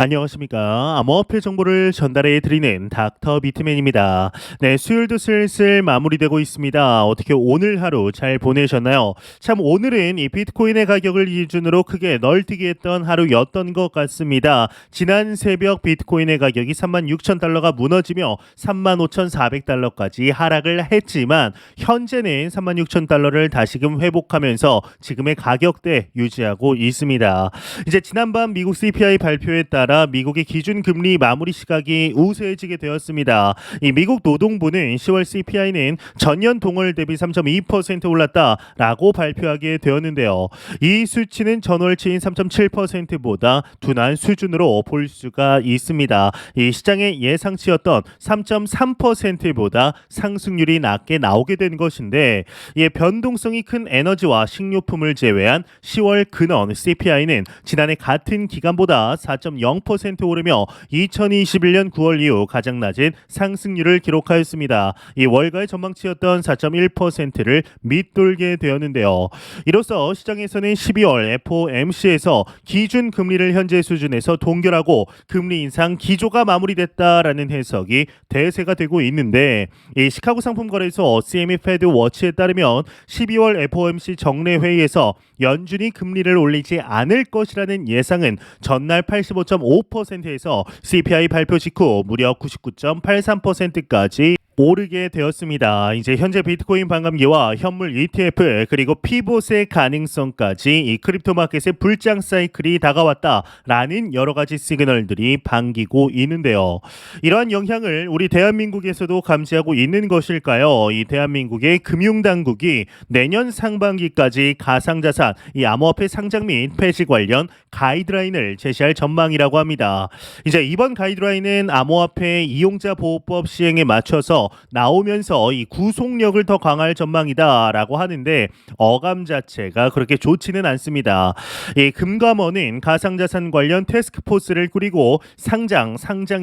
안녕하십니까. 암호화폐 정보를 전달해 드리는 닥터 비트맨입니다. 네, 수요일도 슬슬 마무리되고 있습니다. 어떻게 오늘 하루 잘 보내셨나요? 참 오늘은 이 비트코인의 가격을 기준으로 크게 널뛰기 했던 하루였던 것 같습니다. 지난 새벽 비트코인의 가격이 36,000달러가 무너지며 35,400달러까지 하락을 했지만 현재는 36,000달러를 다시금 회복하면서 지금의 가격대 유지하고 있습니다. 이제 지난밤 미국 CPI 발표에 따라 미국의 기준금리 마무리 시각이 우세해지게 되었습니다. 이 미국 노동부는 10월 CPI는 전년 동월 대비 3.2% 올랐다라고 발표하게 되었는데요. 이 수치는 전월치인 3.7%보다 둔한 수준으로 볼 수가 있습니다. 이 시장의 예상치였던 3.3%보다 상승률이 낮게 나오게 된 것인데, 이 변동성이 큰 에너지와 식료품을 제외한 10월 근원 CPI는 지난해 같은 기간보다 4.0% 오르며 2021년 9월 이후 가장 낮은 상승률을 기록하였습니다. 이 월가의 전망치였던 4.1%를 밑돌게 되었는데요. 이로써 시장에서는 12월 FOMC에서 기준 금리를 현재 수준에서 동결하고 금리 인상 기조가 마무리됐다라는 해석이 대세가 되고 있는데, 이 시카고 상품거래소 CME 페드 워치에 따르면 12월 FOMC 정례 회의에서 연준이 금리를 올리지 않을 것이라는 예상은 전날 85.5%에서 CPI 발표 직후 무려 99.83%까지 오르게 되었습니다. 이제 현재 비트코인 반감기와 현물 ETF 그리고 피봇의 가능성까지 이 크립토 마켓의 불장 사이클이 다가왔다라는 여러 가지 시그널들이 반기고 있는데요. 이러한 영향을 우리 대한민국에서도 감지하고 있는 것일까요? 이 대한민국의 금융당국이 내년 상반기까지 가상자산, 이 암호화폐 상장 및 폐지 관련 가이드라인을 제시할 전망이라고 합니다. 이제 이번 가이드라인은 암호화폐 이용자 보호법 시행에 맞춰서 나오면서 이 구속력을 더 강화할 전망이다라고 하는데, 어감 자체가 그렇게 좋지는 않습니다. 이 금감원은 가상자산 관련 태스크포스를 꾸리고 상장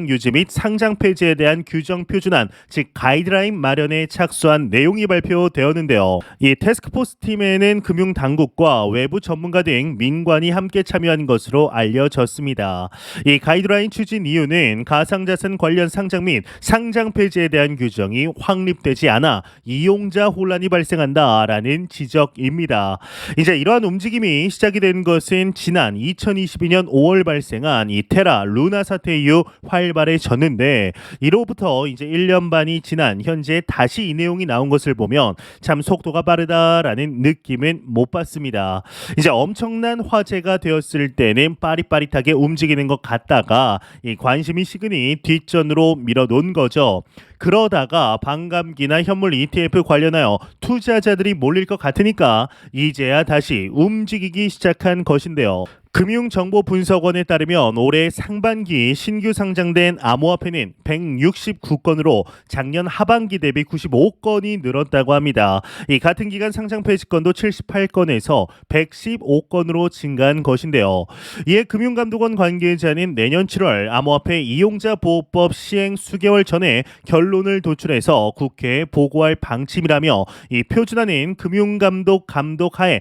유지 및 상장 폐지에 대한 규정 표준안, 즉 가이드라인 마련에 착수한 내용이 발표되었는데요. 이 태스크포스 팀에는 금융당국과 외부 전문가 등 민관이 함께 참여한 것으로 알려졌습니다. 이 가이드라인 추진 이유는 가상자산 관련 상장 및 상장 폐지에 대한 규정이 확립되지 않아 이용자 혼란이 발생한다라는 지적입니다. 이제 이러한 움직임이 시작이 된 것은 지난 2022년 5월 발생한 이 테라 루나 사태 이후 활발해졌는데, 이로부터 이제 1년 반이 지난 현재 다시 이 내용이 나온 것을 보면 참 속도가 빠르다라는 느낌은 못 받습니다. 이제 엄청난 화제가 되었을 때는 빠릿빠릿하게 움직이는 것 같다가 이 관심이 식으니 뒷전으로 밀어놓은 거죠. 그러다가 반감기나 현물 ETF 관련하여 투자자들이 몰릴 것 같으니까 이제야 다시 움직이기 시작한 것인데요. 금융정보분석원에 따르면 올해 상반기 신규 상장된 암호화폐는 169건으로 작년 하반기 대비 95건이 늘었다고 합니다. 이 같은 기간 상장 폐지건도 78건에서 115건으로 증가한 것인데요. 이에 금융감독원 관계자는 내년 7월 암호화폐 이용자 보호법 시행 수개월 전에 결론을 도출해서 국회에 보고할 방침이라며, 이 표준화는 금융당국 감독하에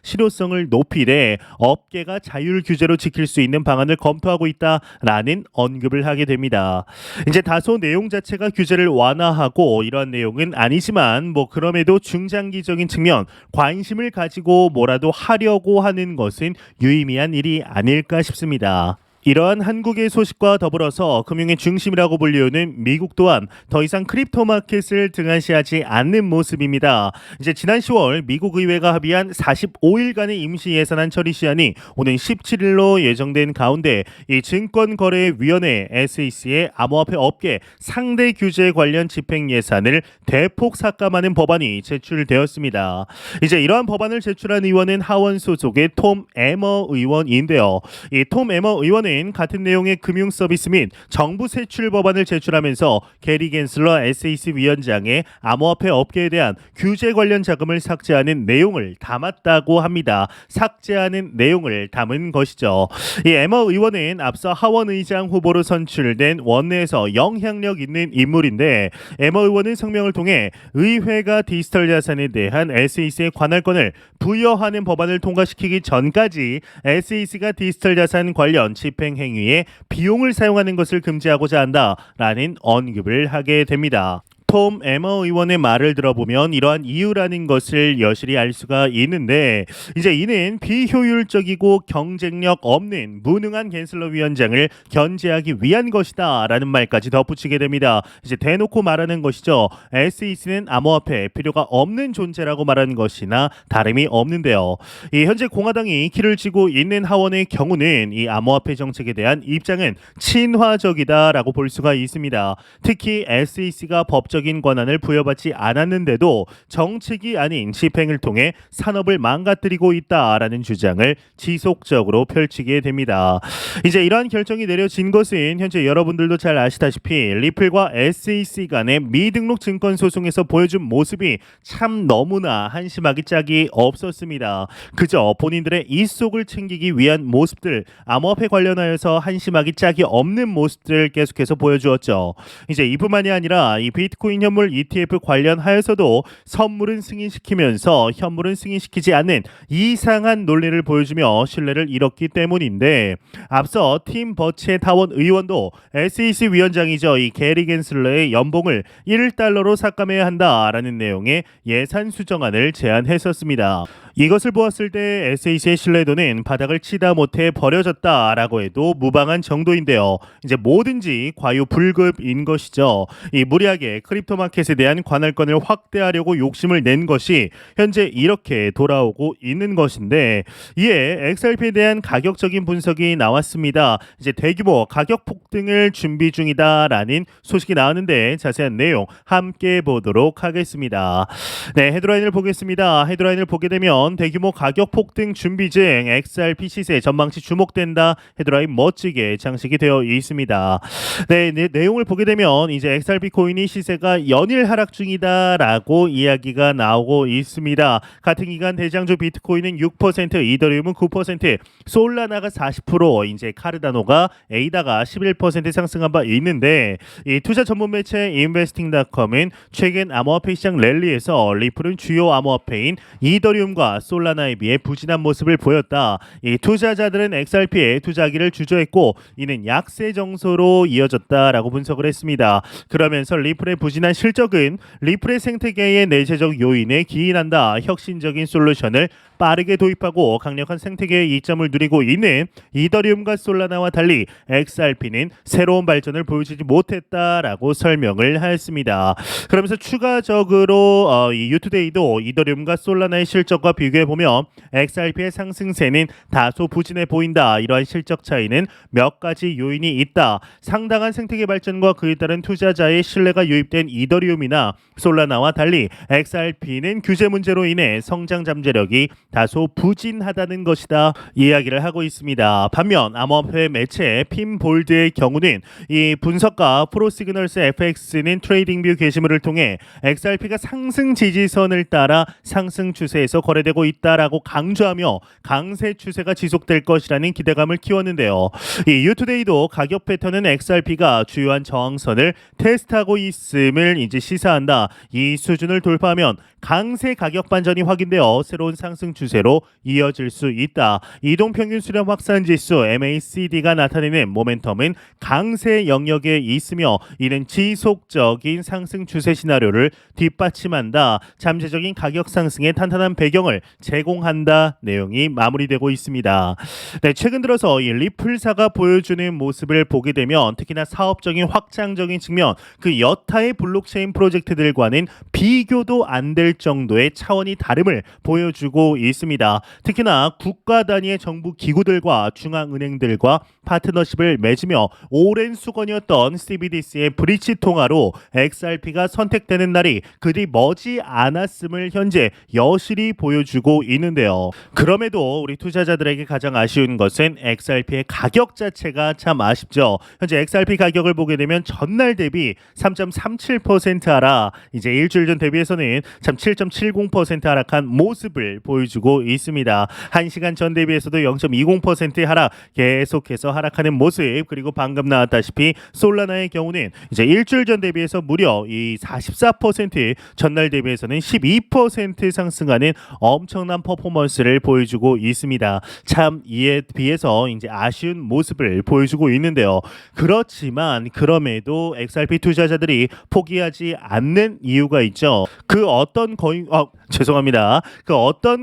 실효성을 높이되 업계가 자율 규제로 지킬 수 있는 방안을 검토하고 있다라는 언급을 하게 됩니다. 이제 다소 내용 자체가 규제를 완화하고 이런 내용은 아니지만 그럼에도 중장기적인 측면 관심을 가지고 뭐라도 하려고 하는 것은 유의미한 일이 아닐까 싶습니다. 이러한 한국의 소식과 더불어서 금융의 중심이라고 불리우는 미국 또한 더 이상 크립토 마켓을 등한시하지 않는 모습입니다. 이제 지난 10월 미국 의회가 합의한 45일간의 임시 예산안 처리 시한이 오는 17일로 예정된 가운데, 이 증권거래위원회 SEC의 암호화폐 업계 상대 규제 관련 집행 예산을 대폭 삭감하는 법안이 제출되었습니다. 이제 이러한 법안을 제출한 의원은 하원 소속의 톰 에머 의원인데요. 이 톰 에머 의원은 의원은 같은 내용의 금융 서비스 및 정부 세출 법안을 제출하면서 게리 겐슬러 SEC 위원장의 암호화폐 업계에 대한 규제 관련 자금을 삭제하는 내용을 담았다고 합니다. 삭제하는 내용을 담은 것이죠. 이 에머 의원은 앞서 하원 의장 후보로 선출된 원내에서 영향력 있는 인물인데, 에머 의원은 성명을 통해 의회가 디지털 자산에 대한 SEC의 관할권을 부여하는 법안을 통과시키기 전까지 SEC가 디지털 자산 관련 집행 행위에 비용을 사용하는 것을 금지하고자 한다라는 언급을 하게 됩니다. 톰 에머 의원의 말을 들어보면 이러한 이유라는 것을 여실히 알 수가 있는데, 이제 이는 비효율적이고 경쟁력 없는 무능한 겐슬러 위원장을 견제하기 위한 것이다 라는 말까지 덧붙이게 됩니다. 이제 대놓고 말하는 것이죠. SEC는 암호화폐 필요가 없는 존재라고 말하는 것이나 다름이 없는데요. 이 현재 공화당이 키를 쥐고 있는 하원의 경우는 이 암호화폐 정책에 대한 입장은 친화적이다라고 볼 수가 있습니다. 특히 SEC가 법적인 권한을 부여받지 않았는데도 정책이 아닌 집행을 통해 산업을 망가뜨리고 있다라는 주장을 지속적으로 펼치게 됩니다. 이제 이러한 결정이 내려진 것은 현재 여러분들도 잘 아시다시피 리플과 SEC 간의 미등록 증권 소송에서 보여준 모습이 참 너무나 한심하기 짝이 없었습니다. 그저 본인들의 이속을 챙기기 위한 모습들, 암호화폐 관련하여서 한심하기 짝이 없는 모습들 계속해서 보여주었죠. 이제 이뿐만이 아니라 이 비트코인 현물 ETF 관련하여서도 선물은 승인시키면서 현물은 승인시키지 않는 이상한 논리를 보여주며 신뢰를 잃었기 때문인데, 앞서 팀 버치의 타원 의원도 SEC 위원장이죠. 이 게리 겐슬러의 연봉을 1달러로 삭감해야 한다라는 내용의 예산 수정안을 제안했었습니다. 이것을 보았을 때 SEC의 신뢰도는 바닥을 치다 못해 버려졌다라고 해도 무방한 정도인데요. 이제 뭐든지 과유불급인 것이죠. 이 무리하게 크립토 마켓에 대한 관할권을 확대하려고 욕심을 낸 것이 현재 이렇게 돌아오고 있는 것인데, 이에 XRP에 대한 가격적인 분석이 나왔습니다. 이제 대규모 가격 폭등을 준비 중이다라는 소식이 나왔는데 자세한 내용 함께 보도록 하겠습니다. 네, 헤드라인을 보겠습니다. 헤드라인을 보게 되면 대규모 가격 폭등 준비 중 XRP 시세 전망치 주목된다. 헤드라인 멋지게 장식이 되어 있습니다. 네, 내용을 보게 되면 이제 XRP 코인이 시세가 연일 하락 중이다라고 이야기가 나오고 있습니다. 같은 기간 대장주 비트코인은 6%, 이더리움은 9%, 솔라나가 40%, 이제 카르다노가 에이다가 11% 상승한 바 있는데, 이 투자 전문 매체 investing.com은 최근 암호화폐 시장 랠리에서 리플은 주요 암호화폐인 이더리움과 솔라나에 비해 부진한 모습을 보였다. 이 투자자들은 XRP에 투자하기를 주저했고 이는 약세 정서로 이어졌다라고 분석을 했습니다. 그러면서 리플의 부진한 실적은 리플의 생태계의 내재적 요인에 기인한다. 혁신적인 솔루션을 빠르게 도입하고 강력한 생태계의 이점을 누리고 있는 이더리움과 솔라나와 달리 XRP는 새로운 발전을 보여주지 못했다라고 설명을 하였습니다. 그러면서 추가적으로 이 유투데이도 이더리움과 솔라나의 실적과 비교해보면 XRP의 상승세는 다소 부진해 보인다. 이러한 실적 차이는 몇 가지 요인이 있다. 상당한 생태계 발전과 그에 따른 투자자의 신뢰가 유입된 이더리움이나 솔라나와 달리 XRP는 규제 문제로 인해 성장 잠재력이 다소 부진하다는 것이다 이야기를 하고 있습니다. 반면 암호화폐 매체 핀볼드의 경우는 이 분석가 프로시그널스 FX는 트레이딩뷰 게시물을 통해 XRP가 상승 지지선을 따라 상승 추세에서 거래되고 있다라고 강조하며 강세 추세가 지속될 것이라는 기대감을 키웠는데요. 이 유투데이도 가격 패턴은 XRP가 주요한 저항선을 테스트하고 있음을 이제 시사한다. 이 수준을 돌파하면 강세 가격 반전이 확인되어 새로운 상승 추세로 이어질 수 있다. 이동평균 수렴 확산 지수 MACD가 나타내는 모멘텀은 강세 영역에 있으며 이는 지속적인 상승 추세 시나리오를 뒷받침한다. 잠재적인 가격 상승의 탄탄한 배경을 제공한다. 내용이 마무리되고 있습니다. 네, 최근 들어서 이 리플사가 보여주는 모습을 보게 되면 특히나 사업적인 확장적인 측면, 그 여타의 블록체인 프로젝트들과는 비교도 안 될 정도의 차원이 다름을 보여주고 있습니다. 특히나 국가 단위의 정부 기구들과 중앙은행들과 파트너십을 맺으며 오랜 수건이었던 CBDC의 브릿지 통화로 XRP가 선택되는 날이 그리 머지 않았음을 현재 여실히 보여주고 있는데요. 그럼에도 우리 투자자들에게 가장 아쉬운 것은 XRP의 가격 자체가 참 아쉽죠. 현재 XRP 가격을 보게 되면 전날 대비 3.37% 하락, 이제 일주일 전 대비해서는 참 7.70% 하락한 모습을 보여주고 있습니다. 1시간 전 대비해서도 0.20% 하락, 계속해서 하락하는 모습. 그리고 방금 나왔다시피 솔라나의 경우는 이제 일주일 전 대비해서 무려 이 44%, 전날 대비해서는 12% 상승하는 엄청난 퍼포먼스를 보여주고 있습니다. 참 이에 비해서 이제 아쉬운 모습을 보여주고 있는데요. 그렇지만 그럼에도 XRP 투자자들이 포기하지 않는 이유가 있죠. 그 어떤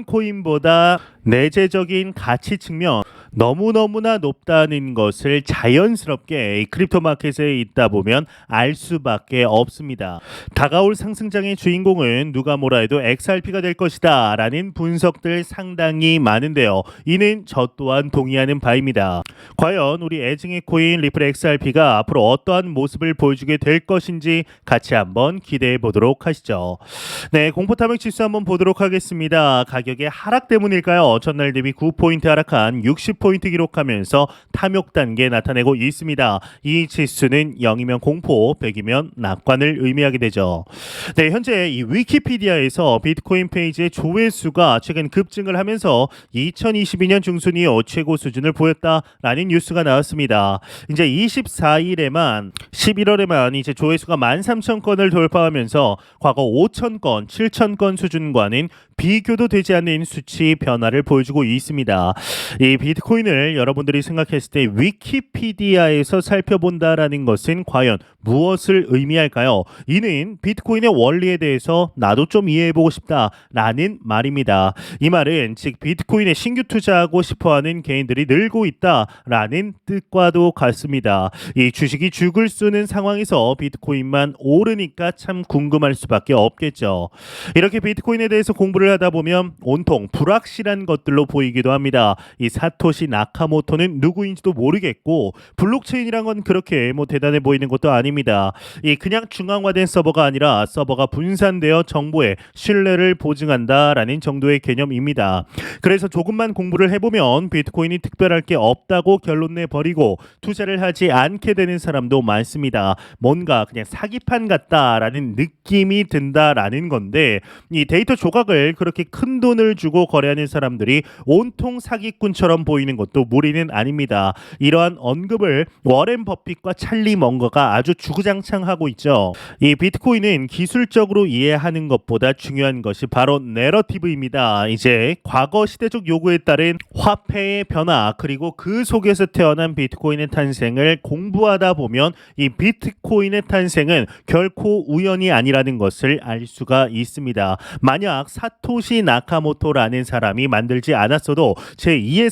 코인보다 내재적인 가치 측면 너무너무나 높다는 것을 자연스럽게 크립토 마켓에 있다 보면 알 수밖에 없습니다. 다가올 상승장의 주인공은 누가 뭐라 해도 XRP가 될 것이다 라는 분석들 상당히 많은데요. 이는 저 또한 동의하는 바입니다. 과연 우리 애증의 코인 리플 XRP가 앞으로 어떠한 모습을 보여주게 될 것인지 같이 한번 기대해 보도록 하시죠. 네, 공포탐욕 지수 한번 보도록 하겠습니다. 가격의 하락 때문일까요? 전날 대비 9포인트 하락한 60포인트 기록하면서 탐욕 단계 나타내고 있습니다. 이 지수는 0이면 공포, 100이면 낙관을 의미하게 되죠. 네, 현재 이 위키피디아에서 비트코인 페이지의 조회수가 최근 급증을 하면서 2022년 중순 이후 최고 수준을 보였다라는 뉴스가 나왔습니다. 이제 24일에만 11월에만 이제 조회수가 13,000건을 돌파하면서 과거 5,000건, 7,000건 수준과는 비교도 되지 않는 수치 변화를 보여주고 있습니다. 이 비트코인을 여러분들이 생각했을 때 위키피디아에서 살펴본다라는 것은 과연 무엇을 의미할까요? 이는 비트코인의 원리에 대해서 나도 좀 이해해보고 싶다라는 말입니다. 이 말은 즉 비트코인에 신규 투자하고 싶어하는 개인들이 늘고 있다라는 뜻과도 같습니다. 이 주식이 죽을 쓰는 상황에서 비트코인만 오르니까 참 궁금할 수밖에 없겠죠. 이렇게 비트코인에 대해서 공부를 하다 보면 온통 불확실한 것들로 보이기도 합니다. 이 사토시 나카모토는 누구인지도 모르겠고 블록체인이란 건 그렇게 뭐 대단해 보이는 것도 아닙니다. 이 그냥 중앙화된 서버가 아니라 서버가 분산되어 정보의 신뢰를 보증한다라는 정도의 개념입니다. 그래서 조금만 공부를 해보면 비트코인이 특별할 게 없다고 결론 내버리고 투자를 하지 않게 되는 사람도 많습니다. 뭔가 그냥 사기판 같다라는 느낌이 든다라는 건데 이 데이터 조각을 그렇게 큰 돈을 주고 거래하는 사람들이 온통 사기꾼처럼 보이는 것도 무리는 아닙니다. 이러한 언급을 워렌 버핏과 찰리 먼거가 아주 주구장창하고 있죠. 이 비트코인은 기술적으로 이해하는 것보다 중요한 것이 바로 내러티브입니다. 이제 과거 시대적 요구에 따른 화폐의 변화 그리고 그 속에서 태어난 비트코인의 탄생을 공부하다 보면 이 비트코인의 탄생은 결코 우연이 아니라는 것을 알 수가 있습니다. 만약 사토시 나카모토라는 사람이 만들지 않았어도 제2의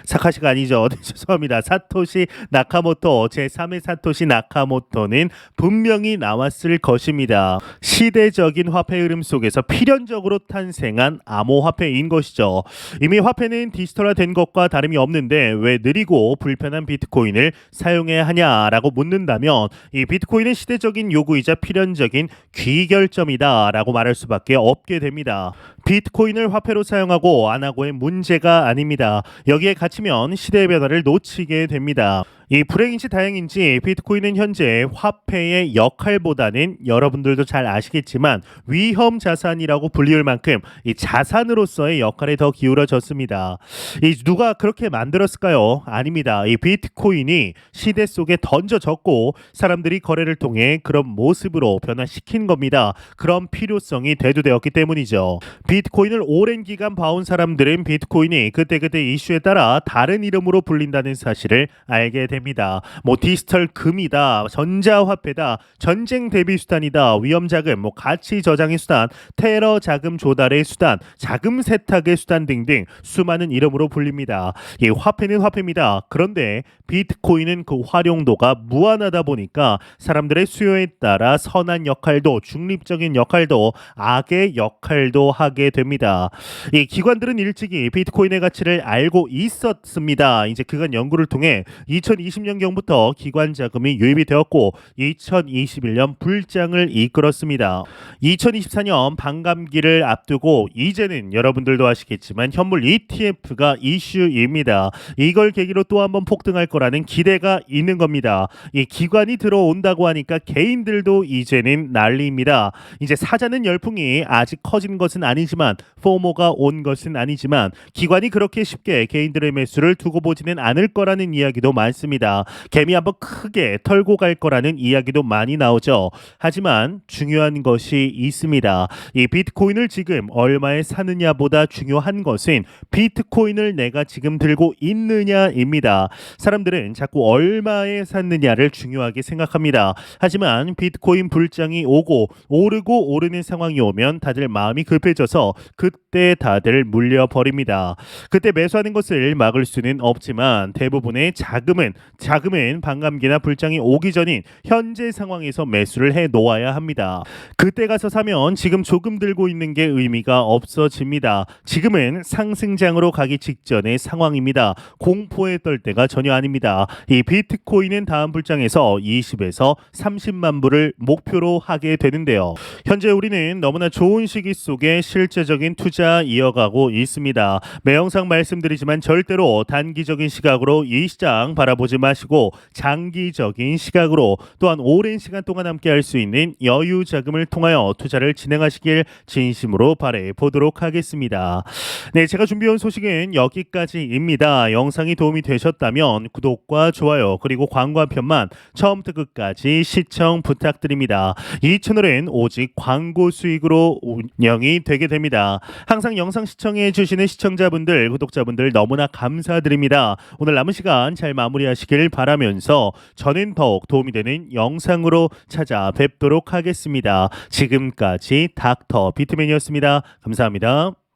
사카시가 아니죠. 죄송합니다. 사토시 나카모토 제3의 사토시 나카모토는 분명히 나왔을 것입니다. 시대적인 화폐 흐름 속에서 필연적으로 탄생한 암호화폐인 것이죠. 이미 화폐는 디지털화된 것과 다름이 없는데 왜 느리고 불편한 비트코인을 사용해야 하냐라고 묻는다면 이 비트코인은 시대적인 요구이자 필연적인 귀결점이다 라고 말할 수밖에 없게 됩니다. 비트코인을 화폐로 사용하고 안 하고의 문제가 아닙니다. 여기에 갇히면 시대의 변화를 놓치게 됩니다. 이 불행인지 다행인지 비트코인은 현재 화폐의 역할보다는 여러분들도 잘 아시겠지만 위험 자산이라고 불리울 만큼 이 자산으로서의 역할에 더 기울어졌습니다. 이 누가 그렇게 만들었을까요? 아닙니다. 이 비트코인이 시대 속에 던져졌고 사람들이 거래를 통해 그런 모습으로 변화시킨 겁니다. 그런 필요성이 대두되었기 때문이죠. 비트코인을 오랜 기간 봐온 사람들은 비트코인이 그때그때 이슈에 따라 다른 이름으로 불린다는 사실을 알게 됩니다. 뭐 디지털 금이다, 전자화폐다, 전쟁 대비 수단이다, 위험자금, 뭐 가치 저장의 수단, 테러 자금 조달의 수단, 자금 세탁의 수단 등등 수많은 이름으로 불립니다. 이 화폐는 화폐입니다. 그런데 비트코인은 그 활용도가 무한하다 보니까 사람들의 수요에 따라 선한 역할도 중립적인 역할도 악의 역할도 하게 하게 됩니다. 이 기관들은 일찍이 비트코인의 가치를 알고 있었습니다. 이제 그간 연구를 통해 2020년경부터 기관 자금이 유입이 되었고 2021년 불장을 이끌었습니다. 2024년 반감기를 앞두고 이제는 여러분들도 아시겠지만 현물 ETF가 이슈입니다. 이걸 계기로 또 한번 폭등할 거라는 기대가 있는 겁니다. 이 기관이 들어온다고 하니까 개인들도 이제는 난리입니다. 이제 사자는 열풍이 아직 커진 것은 아니지만 포모가 온 것은 아니지만 기관이 그렇게 쉽게 개인들의 매수를 두고 보지는 않을 거라는 이야기도 많습니다. 개미 한번 크게 털고 갈 거라는 이야기도 많이 나오죠. 하지만 중요한 것이 있습니다. 이 비트코인을 지금 얼마에 사느냐보다 중요한 것은 비트코인을 내가 지금 들고 있느냐입니다. 사람들은 자꾸 얼마에 샀느냐를 중요하게 생각합니다. 하지만 비트코인 불장이 오고 오르고 오르는 상황이 오면 다들 마음이 급해져서 그때 다들 물려버립니다. 그때 매수하는 것을 막을 수는 없지만 대부분의 자금은 반감기나 불장이 오기 전인 현재 상황에서 매수를 해 놓아야 합니다. 그때 가서 사면 지금 조금 들고 있는 게 의미가 없어집니다. 지금은 상승장으로 가기 직전의 상황입니다. 공포에 떨 때가 전혀 아닙니다. 이 비트코인은 다음 불장에서 20에서 30만 불을 목표로 하게 되는데요. 현재 우리는 너무나 좋은 시기 속에 실제적인 투자 이어가고 있습니다. 매 영상 말씀드리지만 절대로 단기적인 시각으로 이 시장 바라보지 마시고 장기적인 시각으로 또한 오랜 시간 동안 함께 할 수 있는 여유 자금을 통하여 투자를 진행하시길 진심으로 바래 보도록 하겠습니다. 네, 제가 준비해온 소식은 여기까지입니다. 영상이 도움이 되셨다면 구독과 좋아요 그리고 광고 한 편만 처음부터 끝까지 시청 부탁드립니다. 이 채널은 오직 광고 수익으로 운영이 되게 됩니다. 항상 영상 시청해 주시는 시청자분들, 구독자분들 너무나 감사드립니다. 오늘 남은 시간 잘 마무리하시길 바라면서 저는 더욱 도움이 되는 영상으로 찾아뵙도록 하겠습니다. 지금까지 닥터 비트맨이었습니다. 감사합니다.